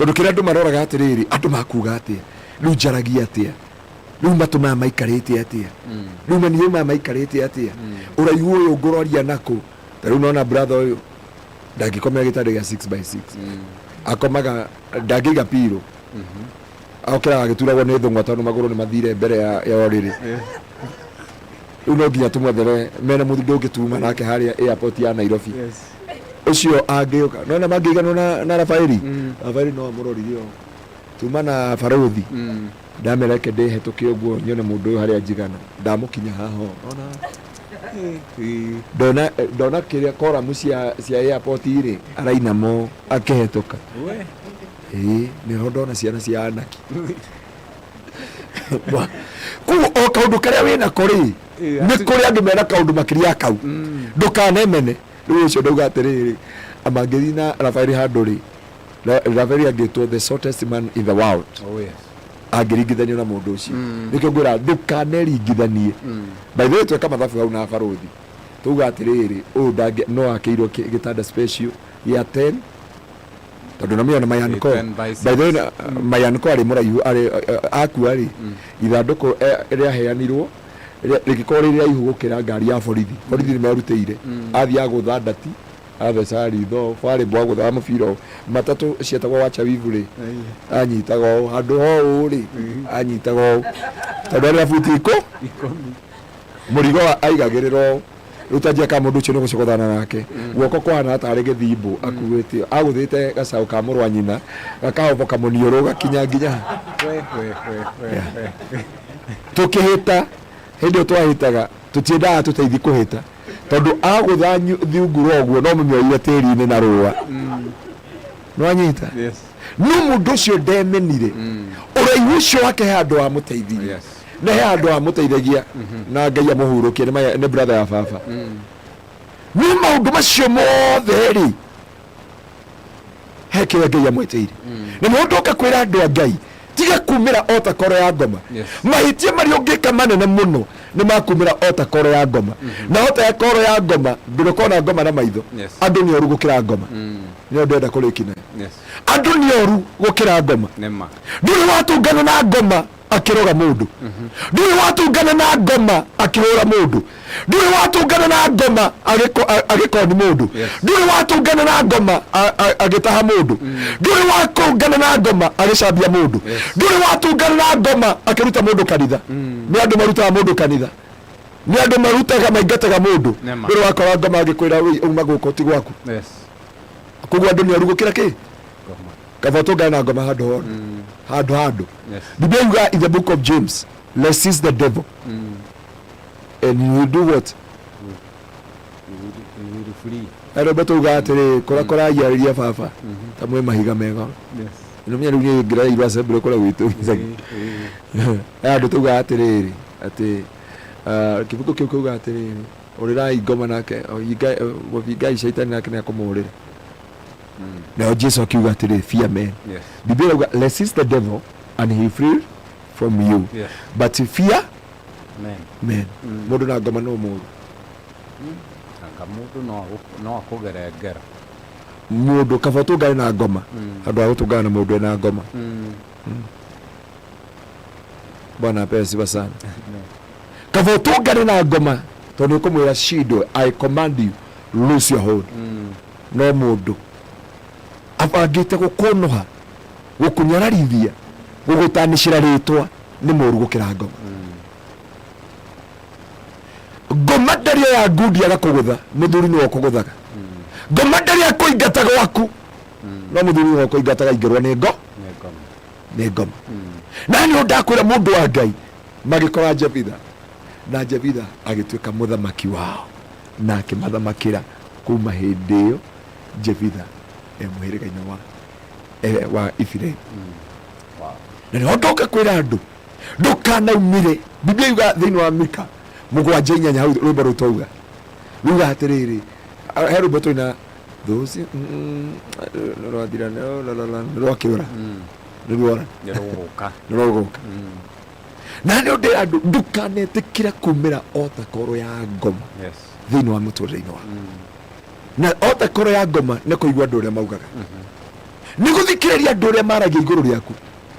tondu kira andu maroraga atiriri andu makuga atia riu njaragia atia riu matuma maikarite atia riu maniuma maikarite atia uraihu uyu nguroria nako riu nona brother uyu ndagikomera gitari ga 6x6 akomaga ndagiga piro akira agituragwo ni thungwa tondu maguru ni mathire mbere ya oriri uno nginya tumwethere mena muthu ngituma nake haria airport ya Nairobi ucio angiuka nona mangigano na Rafaeli Rafaeli no amuroririo tuma na Faruthi ndamereke ndihetuke uguo nyone mundu haria njigana ndamukinya haho ona dona kiria kora mucia airport iri arainamo akehetuka ni hodona ciana cia anaki ku o kaundu karia wina kori ni kuri andu mena kaundu makiria kau ndukanemene riu ucio ndauga atiriri amangiri na Rafaeli handuri Rafaeli agitwo the shortest man in the world agiringithanio na mundu ucio nikio ngwira ndukaneringithanie by the way tweka mathabu hau na Faruthi tuga atiriri u ndange no akeirwo gitanda special ya 10 tondu na miona mayanko by the way mayanko ari muraihu ari akuari ithanduku ria heanirwo rikikora ria ihu gukira ngari ya borithi ni marutire athia gutha ndati athecari tho bari bwa gutha mubira matatu cietagwo wacha wivuri anyitagwo handu ho uri anyitagwo tondu ari futi iko murigo aigagirirwo rutajia ka mundu cio ni gucokothana nake guoko kwana atari githimbu akuite aguthite gacau ka murwa nyina gakahoboka munioro gakinya nginya tukihita hindi twahitaga tutiendaga tuteithi kuhita tondu agutha thiunguro guo no mumioire tiri-ini na rua no anyita no mundu cio ndemenire uraihu ucio wake handu wa muteithia na handu wa muteithagia na Ngai amuhurukie ni brother ya baba ni maundu macio mothe ri heke Ngai amwetire ni mundu akakwira andu a Ngai tiga kumira ota koro ya ngoma mahitia mari ungika manene muno ni makumira ota koro ya ngoma na ota ya koro ya ngoma ndurikona ngoma na maitho andu ni oru gukira ngoma ni ndenda kurikina andu ni oru gukira ngoma nduri watungana na ngoma akiroga mundu nduri watungana na ngoma akihura mundu nduri watungana na ngoma agikoni mundu nduri watungana na ngoma agitaha mundu nduri watungana na ngoma agicambia mundu nduri watungana na ngoma akiruta mundu kanitha ni andu maruta mundu kanitha ni andu marutaga maingataga mundu nduri wakora ngoma agikwira uma guko ti gwaku kugwa andu ni arugukira ki kavatungana na ngoma handu Biblia yuga in the book of James, resist the devil and you will do what? You will flee. Ero beto gatire kora yaria fafa tamwe mahiga mega no mya ruye gira irwa sebro kora witu ado to gatire ati kibuko kiko gatire orira igoma nake yiga shaitani nake nakomorera now Jesus akiuga ati fear men Biblia yuga resist the devil and he free from you but fear men mundu na ngoma no mundu mundu no akugerengera mundu kavatungana na ngoma andu agutungana na mundu na ngoma bwana pesi basana kavatungana na ngoma tondu kumwira shido I command you lose your hold no mundu abagite gukunoha gukunyararithia gugutanishira ritwa ni muru gukira ngoma ngoma ndari ya ngudi agakugutha muthuri ni okuguthaga ngoma ndari ya kuingataga waku no muthuri ni okuingataga ingirwa ni ngoma na ni ndakwira mundu wa Ngai magikora Jebitha na Jebitha agituika muthamaki wao na akimathamakira kuma hindi iyo Jebitha muhiriga-ini wa Ifiraim na ni ondoka kwira andu ndukanaumire Biblia yuga thiini wa Mika 7:8 hau rwimbo rutauga ruga atiriri heru ina those rwathira rwakiura niruguka na ni undu andu ndukanetikira kumira ota koro ya ngoma thiini wa muturire-ini wa na ota koro ya ngoma ni kuigua andu uria maugaga nä gå thikä rä ria andå arä a maragia igå rå rä aku